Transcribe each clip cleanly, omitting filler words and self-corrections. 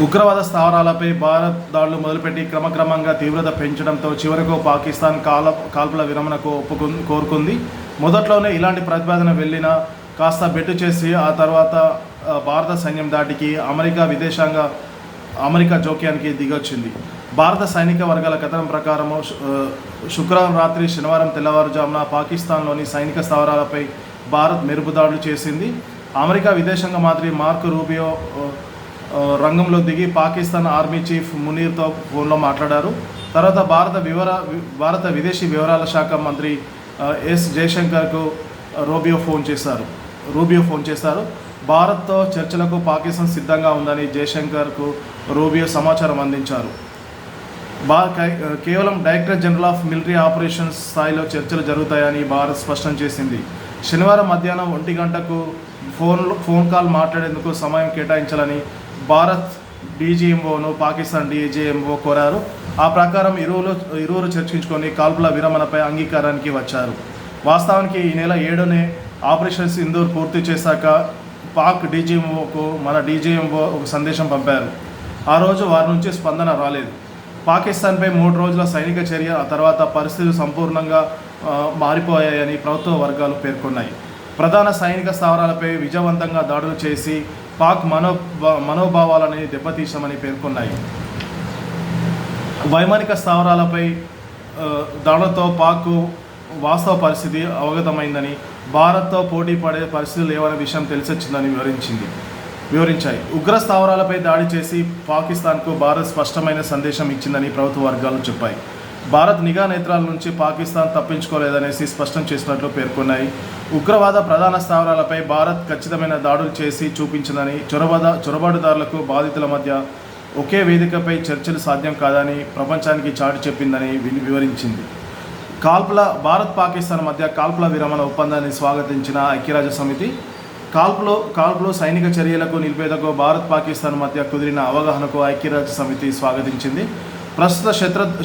ఉగ్రవాద స్థావరాలపై భారత్ దాడులు మొదలుపెట్టి క్రమక్రమంగా తీవ్రత పెంచడంతో చివరకు పాకిస్తాన్ కాల్పుల విరమణకు కోరుకుంది. మొదట్లోనే ఇలాంటి ప్రతిపాదన వెళ్ళినా కాస్త బెట్టు చేసి ఆ తర్వాత భారత సైన్యం దాటికి అమెరికా జోక్యానికి దిగొచ్చింది. భారత సైనిక వర్గాల కథనం ప్రకారం శుక్రవారం రాత్రి శనివారం తెల్లవారుజామున పాకిస్తాన్లోని సైనిక స్థావరాలపై భారత్ మెరుపుదాడులు చేసింది. అమెరికా విదేశాంగ మంత్రి మార్కో రూబియో రంగంలో దిగి పాకిస్తాన్ ఆర్మీ చీఫ్ మునీర్తో ఫోన్లో మాట్లాడారు. తర్వాత భారత విదేశీ వ్యవహారాల శాఖ మంత్రి ఎస్ జయశంకర్కు రూబియో ఫోన్ చేశారు. భారత్తో చర్చలకు పాకిస్తాన్ సిద్ధంగా ఉందని జయశంకర్కు రూబియో సమాచారం అందించారు. కేవలం director general of military operations స్థాయిలో చర్చలు జరుగుతాయని భారత్ స్పష్టం చేసింది. శనివారం మధ్యాహ్నం 1 గంటకు ఫోన్ కాల్ మాట్లాడేందుకు సమయం కేటాయించాలని భారత్ డీజీఎంఓను పాకిస్తాన్ డీజీఎంఓ కోరారు. ఆ ప్రకారం ఇరువురు చర్చించుకొని కాల్పుల విరమణపై అంగీకారానికి వచ్చారు. వాస్తవానికి ఈ నెల 7నే ఆపరేషన్ సింధూర్ పూర్తి చేశాక పాక్ డీజీఎంఓకు మన డీజీఎంఓ ఒక సందేశం పంపారు. ఆ రోజు వారి నుంచి స్పందన రాలేదు. పాకిస్తాన్పై 3 రోజుల సైనిక చర్య ఆ తర్వాత పరిస్థితులు సంపూర్ణంగా మారిపోయాయని ప్రభుత్వ వర్గాలు పేర్కొన్నాయి. ప్రధాన సైనిక స్థావరాలపై విజయవంతంగా దాడులు చేసి పాక్ మనోభావాలని దెబ్బతీశామని పేర్కొన్నాయి. వైమానిక స్థావరాలపై దాడులతో పాక్ వాస్తవ పరిస్థితి అవగతమైందని, భారత్తో పోటీ పడే పరిస్థితులు లేవనే విషయం తెలిసొచ్చిందని వివరించాయి. ఉగ్ర స్థావరాలపై దాడి చేసి పాకిస్తాన్కు భారత్ స్పష్టమైన సందేశం ఇచ్చిందని ప్రభుత్వ వర్గాలు చెప్పాయి. భారత్ నిఘా నేత్రాల నుంచి పాకిస్తాన్ తప్పించుకోలేదనేసి స్పష్టం చేసినట్లు పేర్కొన్నాయి. ఉగ్రవాద ప్రధాన స్థావరాలపై భారత్ ఖచ్చితమైన దాడులు చేసి చూపించిందని, చొరబాటుదారులకు బాధితుల మధ్య ఒకే వేదికపై చర్చలు సాధ్యం కాదని ప్రపంచానికి చాటి చెప్పిందని వివరించింది. భారత్ పాకిస్తాన్ మధ్య కాల్పుల విరమణ ఒప్పందాన్ని స్వాగతించిన ఐక్యరాజ్య సమితి కాల్పులు సైనిక చర్యలకు నిలిపేందుకు భారత్ పాకిస్తాన్ మధ్య కుదిరిన అవగాహనకు ఐక్యరాజ్య సమితి స్వాగతించింది. ప్రస్తుత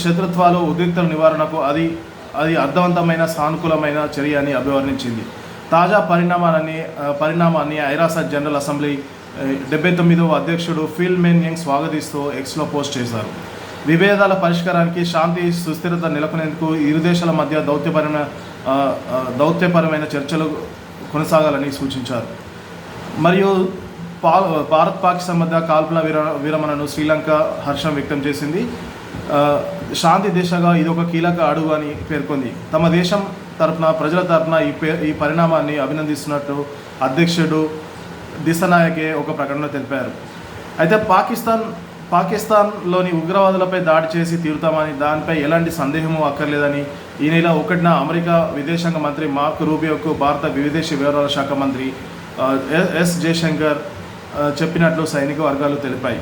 శత్రుత్వాలు ఉద్రిక్తల నివారణకు అది అర్థవంతమైన సానుకూలమైన చర్య అని అభివర్ణించింది. తాజా పరిణామాన్ని ఐరాస జనరల్ అసెంబ్లీ 79వ అధ్యక్షుడు ఫిల్ మెన్ యంగ్ స్వాగతిస్తూ ఎక్స్లో పోస్ట్ చేశారు. విభేదాల పరిష్కారానికి, శాంతి సుస్థిరత నెలకొనేందుకు ఇరు దేశాల మధ్య దౌత్యపరమైన చర్చలు కొనసాగాలని సూచించారు. మరియు భారత్ పాకిస్తాన్ మధ్య కాల్పుల విరమణను శ్రీలంక హర్షం వ్యక్తం చేసింది. శాంతి దిశగా ఇదొక కీలక అడుగు అని పేర్కొంది. తమ దేశం తరపున, ప్రజల తరపున ఈ పరిణామాన్ని అభినందిస్తున్నట్టు అధ్యక్షుడు దిశనాయకే ఒక ప్రకటనలో తెలిపారు. అయితే పాకిస్తాన్లోని ఉగ్రవాదులపై దాడి చేసి తీరుతామని, దానిపై ఎలాంటి సందేహమూ అక్కర్లేదని ఈ నెల 1న అమెరికా విదేశాంగ మంత్రి మార్కో రూబియోకు భారత విదేశీ వ్యవహారాల శాఖ మంత్రి ఎస్ జయశంకర్ చెప్పినట్లు సైనిక వర్గాలు తెలిపాయి.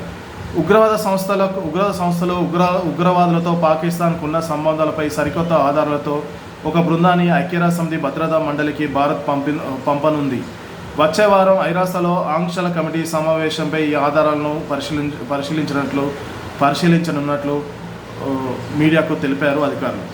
ఉగ్రవాదులతో పాకిస్తాన్కున్న సంబంధాలపై సరికొత్త ఆధారాలతో ఒక బృందాన్ని ఐక్యరాజ్య సమితి భద్రతా మండలికి భారత్ పంపనుంది. వచ్చే వారం ఐరాసలో ఆంక్షల కమిటీ సమావేశంపై ఈ ఆధారాలను పరిశీలించనున్నట్లు మీడియాకు తెలిపారు అధికారులు.